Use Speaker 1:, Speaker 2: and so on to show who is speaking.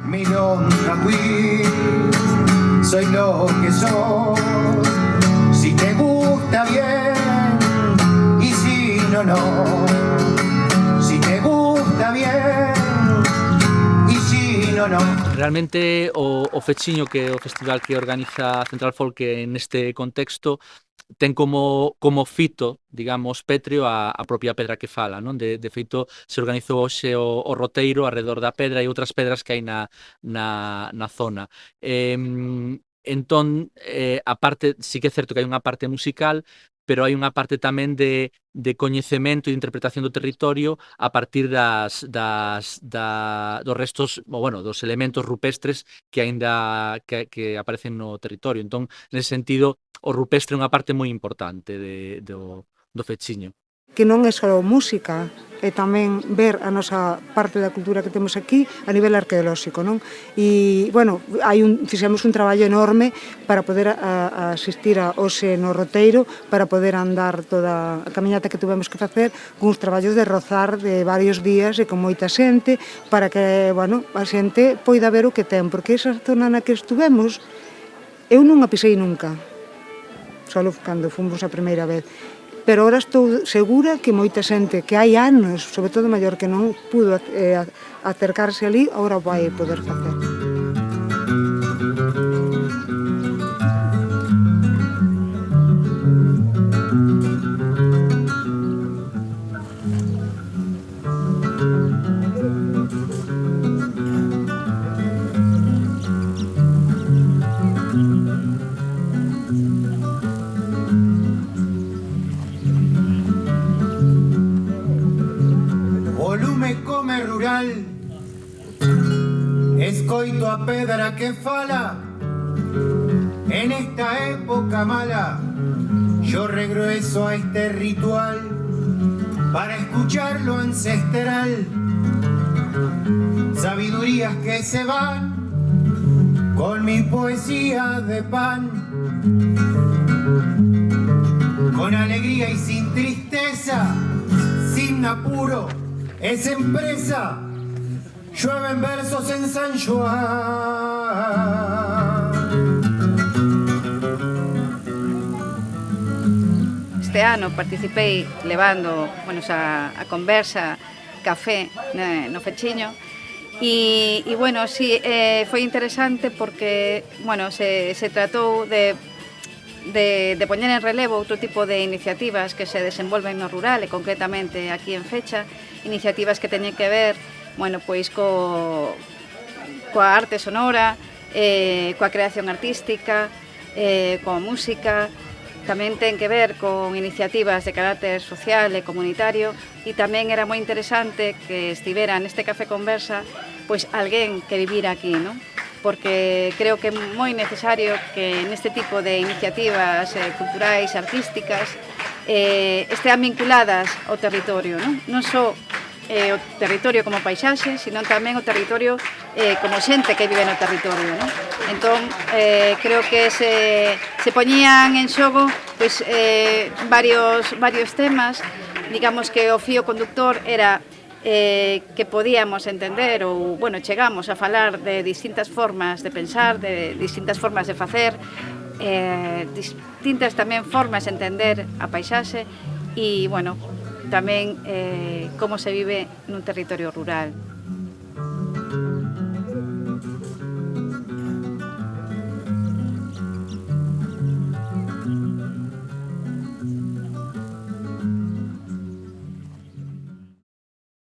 Speaker 1: Milonga Queen, soy lo que soy. Si te gusta bien y si no, no. Si te gusta bien y si no, no.
Speaker 2: Realmente o Fechiño, que é o festival que organiza Central Folk neste contexto, ten como fito, digamos, pétreo a propia pedra que fala, non? De feito, se organizou hoxe o roteiro alrededor da pedra e outras pedras que hai na zona. Entón, a parte, sí que é certo que hai unha parte musical, pero hai unha parte tamén de coñecemento e de interpretación do territorio a partir dos restos, bueno, dos elementos rupestres que aínda que aparecen no territorio. Entón, nese sentido, o rupestre é unha parte moi importante do Fechiño.
Speaker 3: Que non é só música, é tamén ver a nosa parte da cultura que temos aquí a nivel arqueolóxico, non? E, bueno, fixemos un traballo enorme para poder asistir a hoxe no roteiro, para poder andar toda a camiñata que tuvemos que facer, con uns traballos de rozar de varios días e con moita xente, para que, bueno, a xente poida ver o que ten, porque esa zona na que estuvemos, eu non a pisei nunca, só cando fomos a primeira vez. Pero agora estou segura que moita xente que hai anos, sobre todo maior, que non pudo acercarse ali, agora vai poder facer.
Speaker 1: Escoito a pedra que fala en esta época mala. Yo regreso a este ritual para escuchar lo ancestral. Sabidurías que se van con mi poesía de pan. Con alegría y sin tristeza, sin apuro, es empresa. Llueven versos en San Juan.
Speaker 4: Este ano participei levando, bueno, a conversa, café no Fechiño e bueno, sí, foi interesante porque, bueno, se tratou de poñer en relevo outro tipo de iniciativas que se desenvolven no rural e concretamente aquí en Fecha, iniciativas que teñen que ver, bueno, pois coa arte sonora, coa creación artística, coa música, tamén ten que ver con iniciativas de carácter social e comunitario e tamén era moi interesante que estivera neste Café Conversa pois alguén que vivira aquí, non? Porque creo que é moi necesario que neste tipo de iniciativas culturais, artísticas, estean vinculadas ao territorio, non? Non só o territorio como paisaxe, sino tamén o territorio como xente que vive no territorio, non? Entón, creo que se poñían en xogo pois, varios temas, digamos que o fío conductor era que podíamos entender ou, bueno, chegamos a falar de distintas formas de pensar, de distintas formas de facer, distintas tamén formas de entender a paisaxe e, bueno, tamén como se vive nun territorio rural.